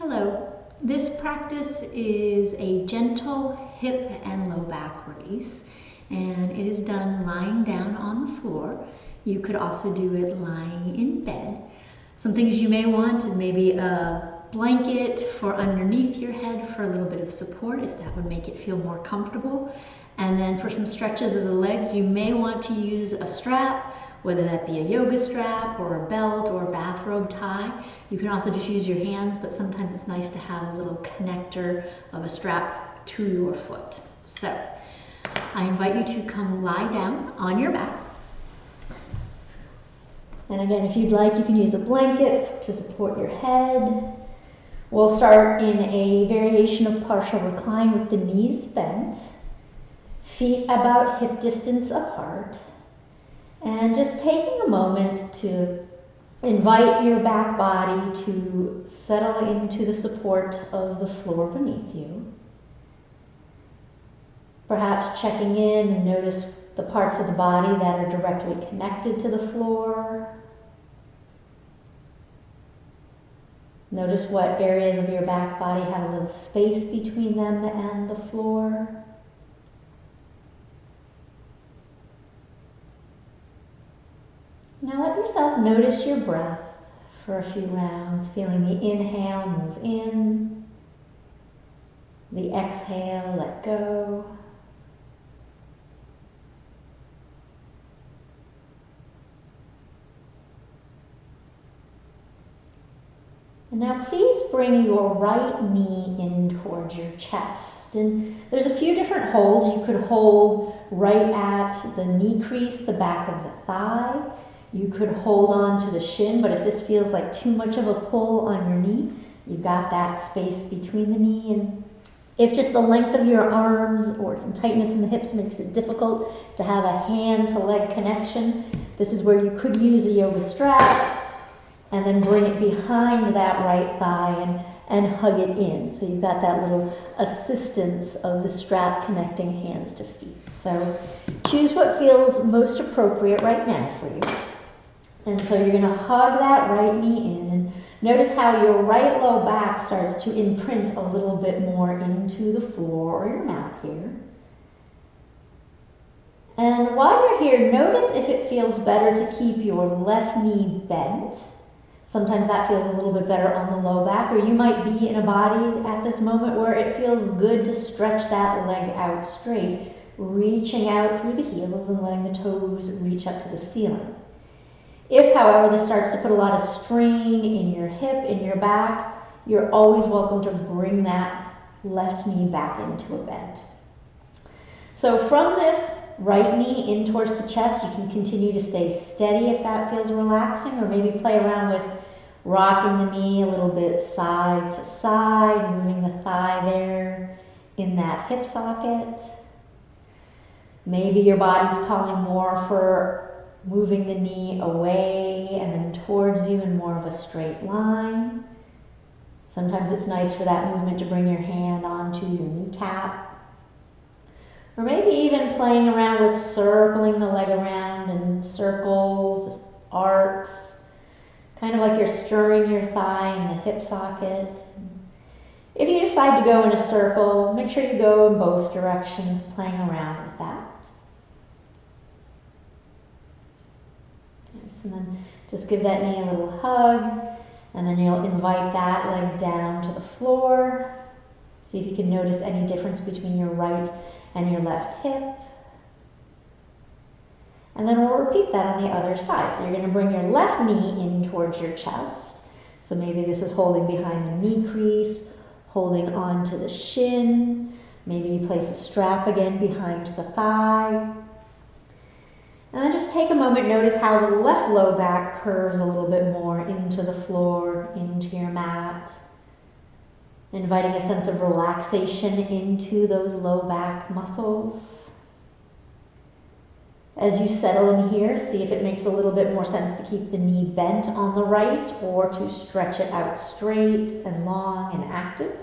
Hello. This practice is a gentle hip and low back release, and it is done lying down on the floor. You could also do it lying in bed. Some things you may want is maybe a blanket for underneath your head for a little bit of support, if that would make it feel more comfortable. And then for some stretches of the legs, you may want to use a strap, whether that be a yoga strap or a belt or a bathrobe tie. You can also just use your hands, but sometimes it's nice to have a little connector of a strap to your foot. So I invite you to come lie down on your back. And again, if you'd like, you can use a blanket to support your head. We'll start in a variation of partial recline with the knees bent, feet about hip distance apart, and just taking a moment to invite your back body to settle into the support of the floor beneath you. Perhaps checking in and notice the parts of the body that are directly connected to the floor. Notice what areas of your back body have a little space between them and the floor. Now let yourself notice your breath for a few rounds, feeling the inhale move in, the exhale let go. And now please bring your right knee in towards your chest. And there's a few different holds. You could hold right at the knee crease, the back of the thigh. You could hold on to the shin, but if this feels like too much of a pull on your knee, you've got that space between the knee. And if just the length of your arms or some tightness in the hips makes it difficult to have a hand to leg connection, this is where you could use a yoga strap and then bring it behind that right thigh and hug it in. So you've got that little assistance of the strap connecting hands to feet. So choose what feels most appropriate right now for you. And so you're going to hug that right knee in, and notice how your right low back starts to imprint a little bit more into the floor or your mat here. And while you're here, notice if it feels better to keep your left knee bent. Sometimes that feels a little bit better on the low back, or you might be in a body at this moment where it feels good to stretch that leg out straight, reaching out through the heels and letting the toes reach up to the ceiling. If, however, this starts to put a lot of strain in your hip, in your back, you're always welcome to bring that left knee back into a bend. So from this right knee in towards the chest, you can continue to stay steady if that feels relaxing, or maybe play around with rocking the knee a little bit side to side, moving the thigh there in that hip socket. Maybe your body's calling more for moving the knee away and then towards you in more of a straight line. Sometimes it's nice for that movement to bring your hand onto your kneecap. Or maybe even playing around with circling the leg around in circles, arcs, kind of like you're stirring your thigh in the hip socket. If you decide to go in a circle, make sure you go in both directions, playing around with that. Yes, and then just give that knee a little hug, and then you'll invite that leg down to the floor. See if you can notice any difference between your right and your left hip. And then we'll repeat that on the other side. So you're going to bring your left knee in towards your chest. So maybe this is holding behind the knee crease, holding onto the shin. Maybe you place a strap again behind the thigh. And then just take a moment, notice how the left low back curves a little bit more into the floor, into your mat. Inviting a sense of relaxation into those low back muscles. As you settle in here, see if it makes a little bit more sense to keep the knee bent on the right or to stretch it out straight and long and active.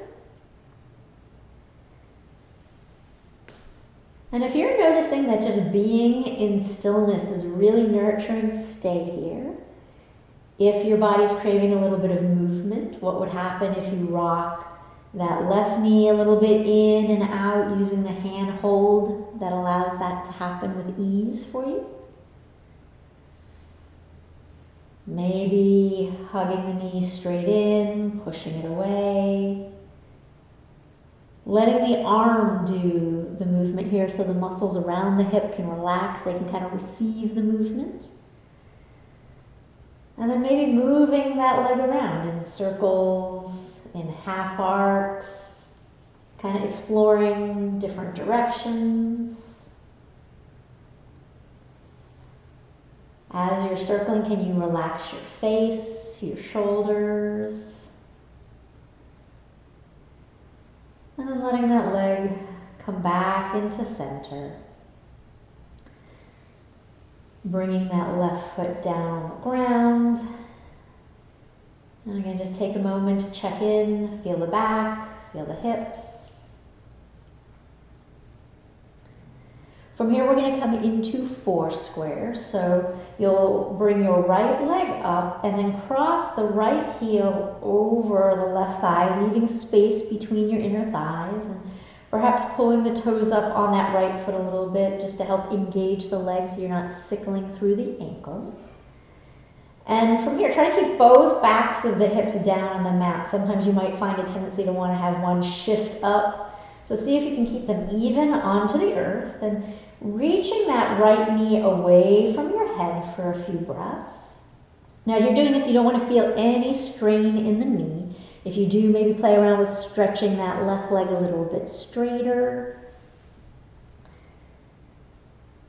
And if you're noticing that just being in stillness is really nurturing, stay here. If your body's craving a little bit of movement, what would happen if you rock that left knee a little bit in and out using the hand hold that allows that to happen with ease for you? Maybe hugging the knee straight in, pushing it away. Letting the arm do the movement here so the muscles around the hip can relax, they can kind of receive the movement. And then maybe moving that leg around in circles, in half arcs, kind of exploring different directions. As you're circling, can you relax your face, your shoulders? And then letting that leg come back into center. Bringing that left foot down on the ground. And again, just take a moment to check in, feel the back, feel the hips. From here, we're going to come into 4 squares. So you'll bring your right leg up and then cross the right heel over the left thigh, leaving space between your inner thighs, and perhaps pulling the toes up on that right foot a little bit just to help engage the leg so you're not sickling through the ankle. And from here, try to keep both backs of the hips down on the mat. Sometimes you might find a tendency to want to have one shift up. So see if you can keep them even onto the earth, and reaching that right knee away from your head for a few breaths. Now, as you're doing this, you don't want to feel any strain in the knee. If you do, maybe play around with stretching that left leg a little bit straighter.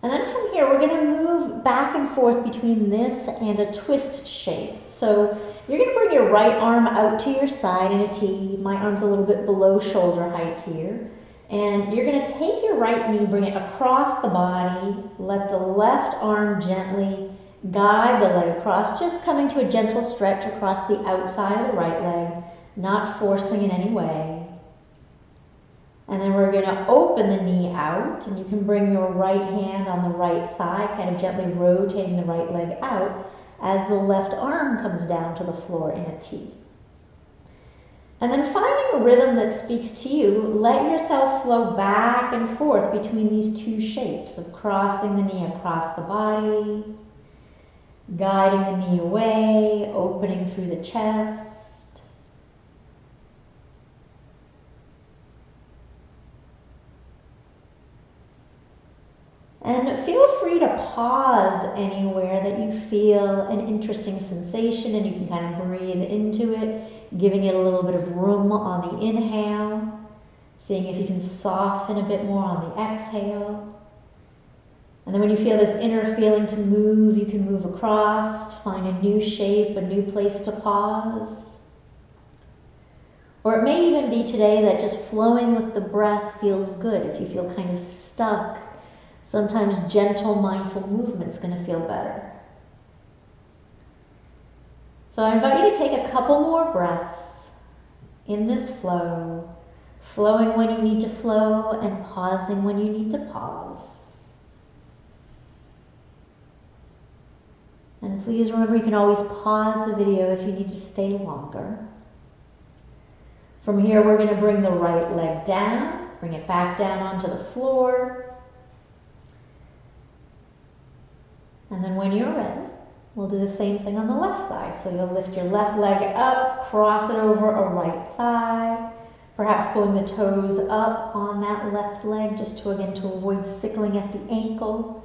And then from here, we're going to move back and forth between this and a twist shape. So you're going to bring your right arm out to your side in a T. My arm's a little bit below shoulder height here. And you're going to take your right knee, bring it across the body, let the left arm gently guide the leg across, just coming to a gentle stretch across the outside of the right leg, not forcing in any way. And then we're going to open the knee out, and you can bring your right hand on the right thigh, kind of gently rotating the right leg out as the left arm comes down to the floor in a T. And then finding a rhythm that speaks to you, let yourself flow back and forth between these 2 shapes of crossing the knee across the body, guiding the knee away, opening through the chest. And feel free to pause anywhere that you feel an interesting sensation, and you can kind of breathe into it, giving it a little bit of room on the inhale, seeing if you can soften a bit more on the exhale. And then when you feel this inner feeling to move, you can move across, find a new shape, a new place to pause. Or it may even be today that just flowing with the breath feels good. If you feel kind of stuck, sometimes gentle, mindful movement's going to feel better. So I invite you to take a couple more breaths in this flow, flowing when you need to flow and pausing when you need to pause. And please remember, you can always pause the video if you need to stay longer. From here, we're going to bring the right leg down, bring it back down onto the floor. And then when you're ready, we'll do the same thing on the left side. So you'll lift your left leg up, cross it over a right thigh, perhaps pulling the toes up on that left leg just to avoid sickling at the ankle.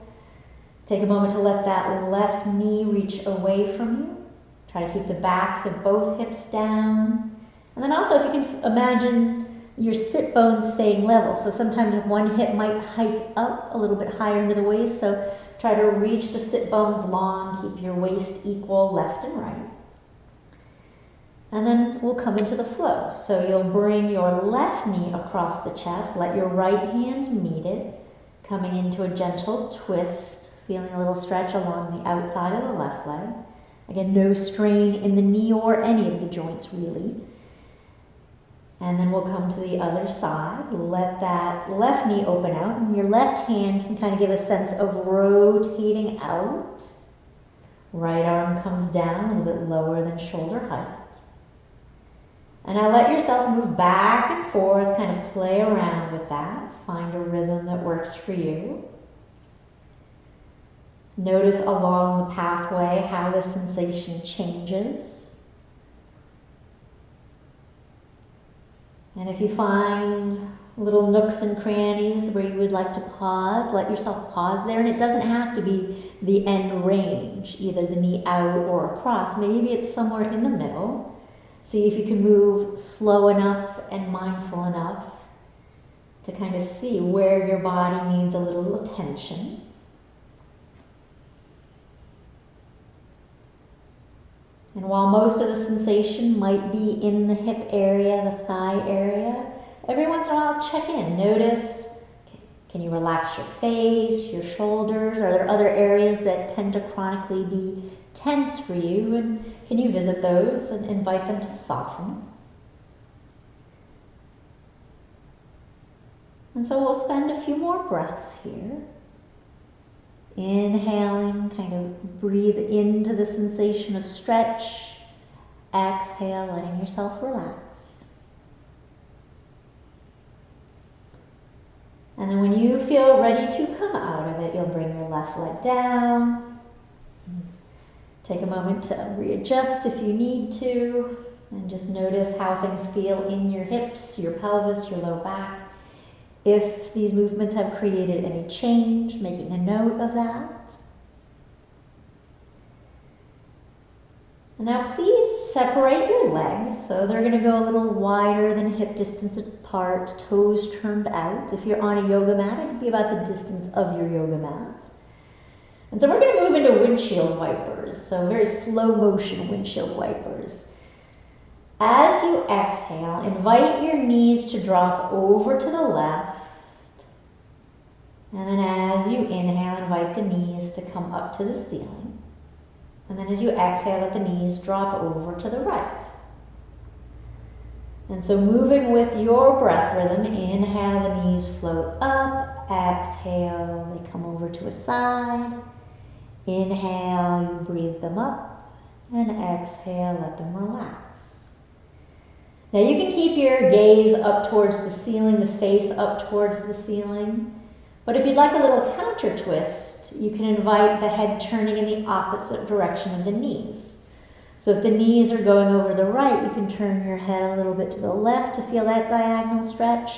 Take a moment to let that left knee reach away from you. Try to keep the backs of both hips down. And then also, if you can imagine your sit bones staying level. So sometimes one hip might hike up a little bit higher into the waist. So try to reach the sit bones long, keep your waist equal left and right. And then we'll come into the flow. So you'll bring your left knee across the chest, let your right hand meet it, coming into a gentle twist, feeling a little stretch along the outside of the left leg. Again, no strain in the knee or any of the joints really. And then we'll come to the other side. Let that left knee open out, and your left hand can kind of give a sense of rotating out, Right arm comes down a little bit lower than shoulder height. And now let yourself move back and forth, kind of play around with that. Find a rhythm that works for you. Notice along the pathway how the sensation changes. And if you find little nooks and crannies where you would like to pause, let yourself pause there. And it doesn't have to be the end range, either the knee out or across. Maybe it's somewhere in the middle. See if you can move slow enough and mindful enough to kind of see where your body needs a little attention. And while most of the sensation might be in the hip area, the thigh area, every once in a while check in. Notice, can you relax your face, your shoulders? Are there other areas that tend to chronically be tense for you? And can you visit those and invite them to soften? And so we'll spend a few more breaths here. Inhaling, kind of breathe into the sensation of stretch. Exhale, letting yourself relax. And then when you feel ready to come out of it, you'll bring your left leg down. Take a moment to readjust if you need to. And just notice how things feel in your hips, your pelvis, your low back. If these movements have created any change, making a note of that. And now please separate your legs so they're going to go a little wider than hip distance apart, toes turned out. If you're on a yoga mat, it could be about the distance of your yoga mat. And so we're going to move into windshield wipers, so very slow motion windshield wipers. As you exhale, invite your knees to drop over to the left. And then as you inhale, invite the knees to come up to the ceiling. And then as you exhale, let the knees drop over to the right. And so moving with your breath rhythm, inhale, the knees float up. Exhale, they come over to a side. Inhale, you breathe them up. And exhale, let them relax. Now you can keep your gaze up towards the ceiling, the face up towards the ceiling. But if you'd like a little counter twist, you can invite the head turning in the opposite direction of the knees. So if the knees are going over the right, you can turn your head a little bit to the left to feel that diagonal stretch.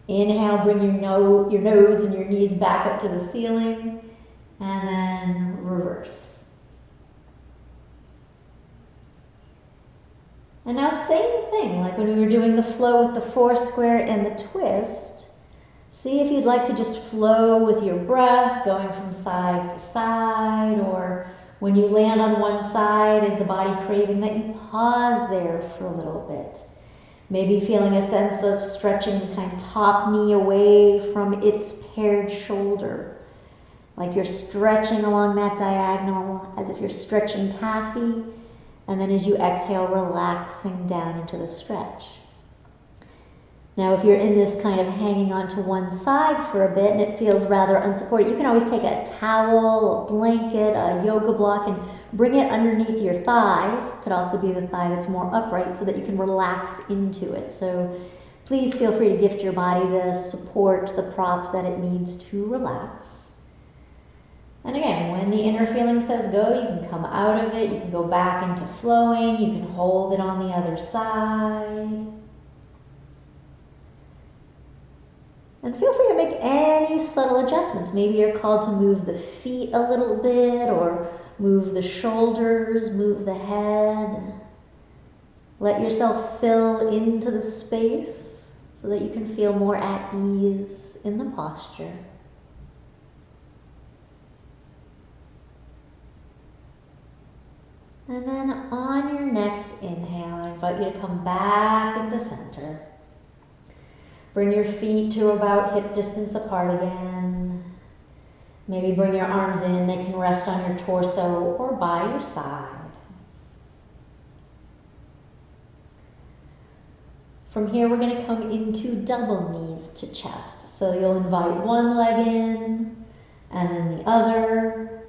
Inhale, bring your nose and your knees back up to the ceiling, and then reverse. And now same thing, like when we were doing the flow with the four square and the twist. See if you'd like to just flow with your breath, going from side to side, or when you land on one side, is the body craving that you pause there for a little bit? Maybe feeling a sense of stretching the kind of top knee away from its paired shoulder. Like you're stretching along that diagonal as if you're stretching taffy, and then as you exhale, relaxing down into the stretch. Now, if you're in this kind of hanging onto one side for a bit and it feels rather unsupported, you can always take a towel, a blanket, a yoga block, and bring it underneath your thighs. Could also be the thigh that's more upright so that you can relax into it. So please feel free to gift your body the support, the props that it needs to relax. And again, when the inner feeling says go, you can come out of it, you can go back into flowing, you can hold it on the other side. And feel free to make any subtle adjustments. Maybe you're called to move the feet a little bit, or move the shoulders, move the head. Let yourself fill into the space so that you can feel more at ease in the posture. And then on your next inhale, I invite you to come back into center. Bring your feet to about hip distance apart again. Maybe bring your arms in. They can rest on your torso or by your side. From here, we're going to come into double knees to chest. So you'll invite one leg in and then the other.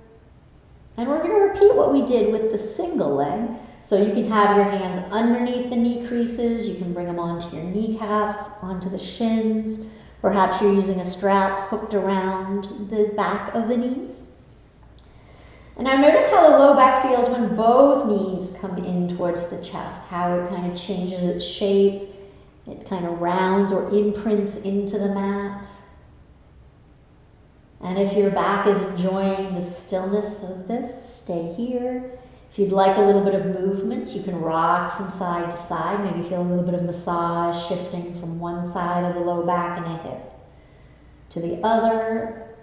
And we're going to repeat what we did with the single leg. So you can have your hands underneath the knee creases, you can bring them onto your kneecaps, onto the shins. Perhaps you're using a strap hooked around the back of the knees. And now notice how the low back feels when both knees come in towards the chest, how it kind of changes its shape, it kind of rounds or imprints into the mat. And if your back is enjoying the stillness of this, stay here. If you'd like a little bit of movement, you can rock from side to side, maybe feel a little bit of massage shifting from one side of the low back and a hip to the other.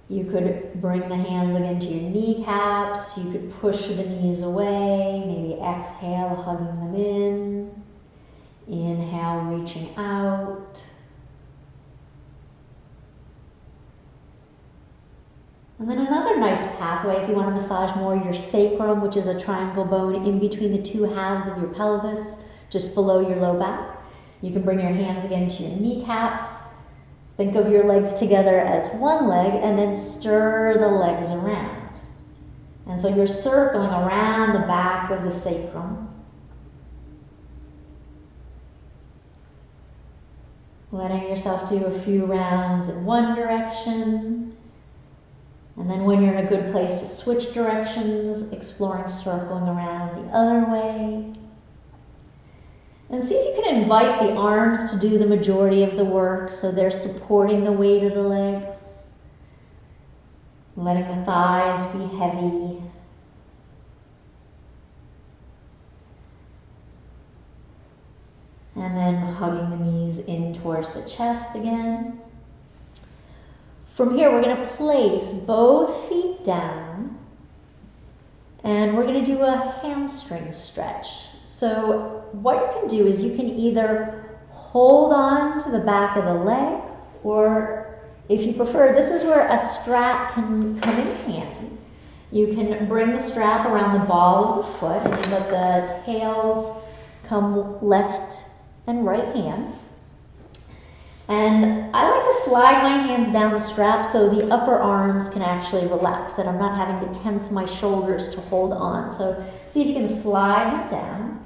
You could bring the hands again to your kneecaps. You could push the knees away, maybe exhale, hugging them in. Inhale, reaching out. And then another nice pathway if you want to massage more your sacrum, which is a triangle bone in between the two halves of your pelvis, just below your low back. You can bring your hands again to your kneecaps. Think of your legs together as one leg and then stir the legs around. And so you're circling around the back of the sacrum. Letting yourself do a few rounds in one direction. And then when you're in a good place to switch directions, exploring circling around the other way. And see if you can invite the arms to do the majority of the work so they're supporting the weight of the legs. Letting the thighs be heavy. And then hugging the knees in towards the chest again. From here, we're going to place both feet down and we're going to do a hamstring stretch. So what you can do is you can either hold on to the back of the leg, or if you prefer, this is where a strap can come in handy. You can bring the strap around the ball of the foot and then let the tails come left and right hands. And I like to slide my hands down the strap so the upper arms can actually relax, that I'm not having to tense my shoulders to hold on. So see if you can slide it down.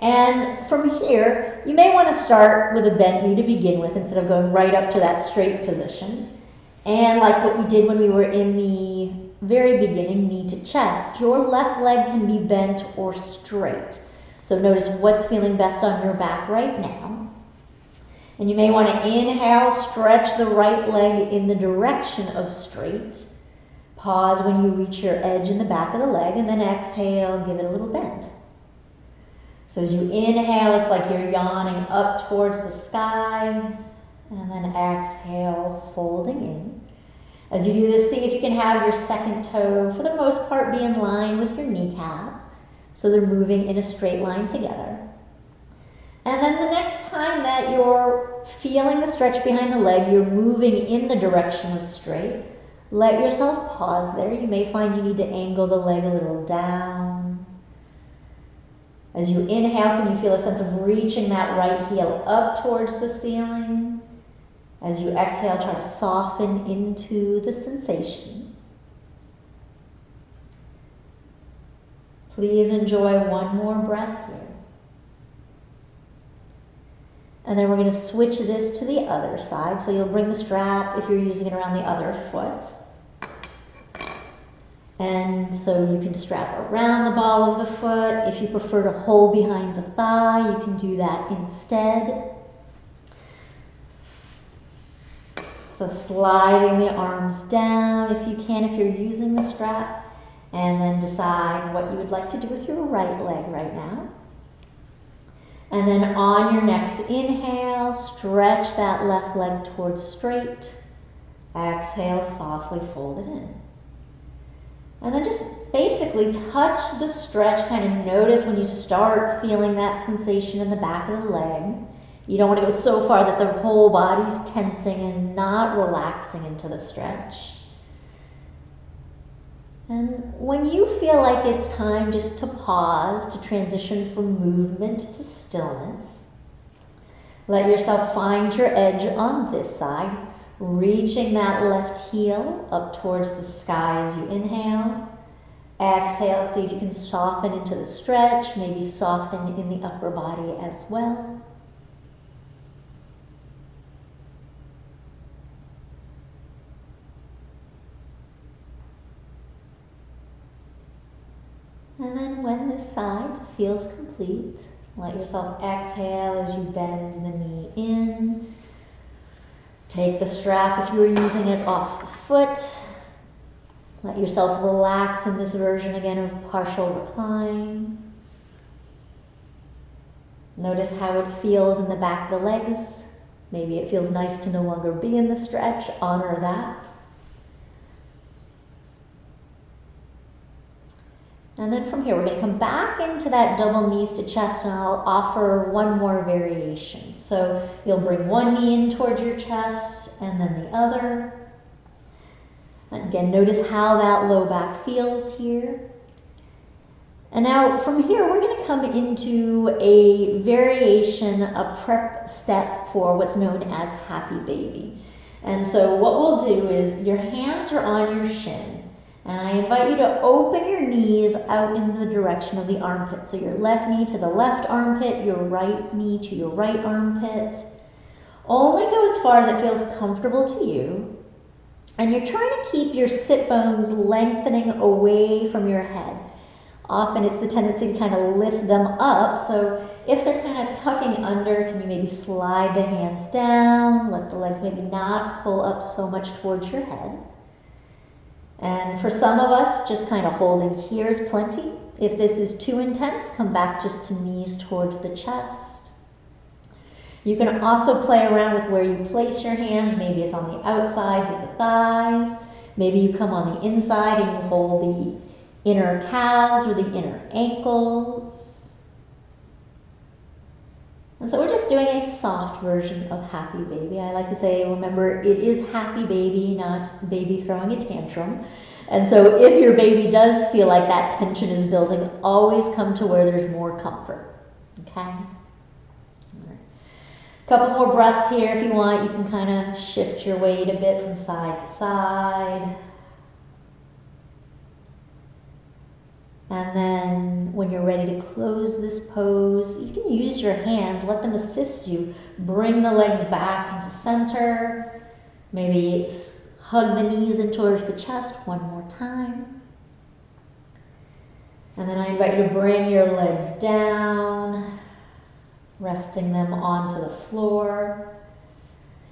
And from here, you may want to start with a bent knee to begin with instead of going right up to that straight position. And like what we did when we were in the very beginning, knee to chest, your left leg can be bent or straight. So notice what's feeling best on your back right now. And you may want to inhale, stretch the right leg in the direction of straight. Pause when you reach your edge in the back of the leg, and then exhale, give it a little bend. So as you inhale, it's like you're yawning up towards the sky, and then exhale, folding in. As you do this, see if you can have your second toe, for the most part, be in line with your kneecap, so they're moving in a straight line together. And then the next time that you're feeling the stretch behind the leg, you're moving in the direction of straight, let yourself pause there. You may find you need to angle the leg a little down. As you inhale, can you feel a sense of reaching that right heel up towards the ceiling? As you exhale, try to soften into the sensation. Please enjoy one more breath here. And then we're going to switch this to the other side. So you'll bring the strap, if you're using it, around the other foot. And so you can strap around the ball of the foot. If you prefer to hold behind the thigh, you can do that instead. So sliding the arms down if you can, if you're using the strap. And then decide what you would like to do with your right leg right now. And then on your next inhale, stretch that left leg towards straight. Exhale, softly fold it in. And then just basically touch the stretch, kind of notice when you start feeling that sensation in the back of the leg. You don't want to go so far that the whole body's tensing and not relaxing into the stretch. And when you feel like it's time just to pause, to transition from movement to stillness, let yourself find your edge on this side. Reaching that left heel up towards the sky as you inhale. Exhale, see if you can soften into the stretch, maybe soften in the upper body as well. And then when this side feels complete, let yourself exhale as you bend the knee in. Take the strap, if you were using it, off the foot. Let yourself relax in this version again of partial recline. Notice how it feels in the back of the legs. Maybe it feels nice to no longer be in the stretch. Honor that. And then from here, we're going to come back into that double knees to chest, and I'll offer one more variation. So you'll bring one knee in towards your chest and then the other. And again, notice how that low back feels here. And now from here, we're going to come into a variation, a prep step for what's known as Happy Baby. And so what we'll do is your hands are on your shin. And I invite you to open your knees out in the direction of the armpit. So your left knee to the left armpit, your right knee to your right armpit. Only go as far as it feels comfortable to you. And you're trying to keep your sit bones lengthening away from your head. Often it's the tendency to kind of lift them up. So if they're kind of tucking under, can you maybe slide the hands down? Let the legs maybe not pull up so much towards your head. And for some of us, just kind of holding here is plenty. If this is too intense, come back just to knees towards the chest. You can also play around with where you place your hands. Maybe it's on the outsides of the thighs. Maybe you come on the inside and you hold the inner calves or the inner ankles. And so we're just doing a soft version of Happy Baby. I like to say, remember, it is Happy Baby, not baby throwing a tantrum. And so if your baby does feel like that tension is building, always come to where there's more comfort. Okay? All right. Couple more breaths here if you want. You can kind of shift your weight a bit from side to side. And then when you're ready to close this pose, you can use your hands, let them assist you. Bring the legs back into center. Maybe hug the knees in towards the chest one more time. And then I invite you to bring your legs down, resting them onto the floor.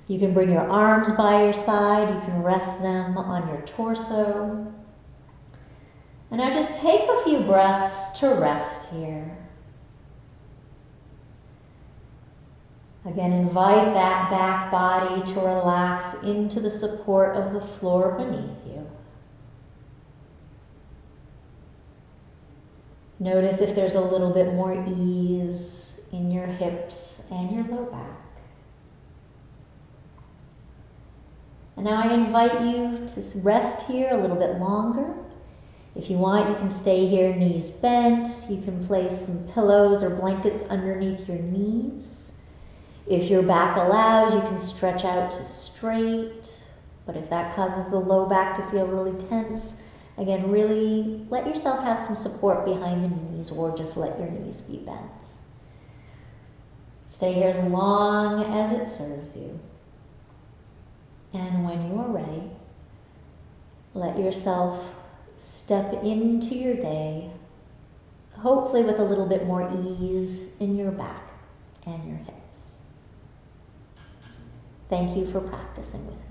You can bring your arms by your side. You can rest them on your torso. And now just take a few breaths to rest here. Again, invite that back body to relax into the support of the floor beneath you. Notice if there's a little bit more ease in your hips and your low back. And now I invite you to rest here a little bit longer. If you want, you can stay here, knees bent. You can place some pillows or blankets underneath your knees. If your back allows, you can stretch out to straight. But if that causes the low back to feel really tense, again, really let yourself have some support behind the knees, or just let your knees be bent. Stay here as long as it serves you. And when you are ready, let yourself step into your day, hopefully with a little bit more ease in your back and your hips. Thank you for practicing with me.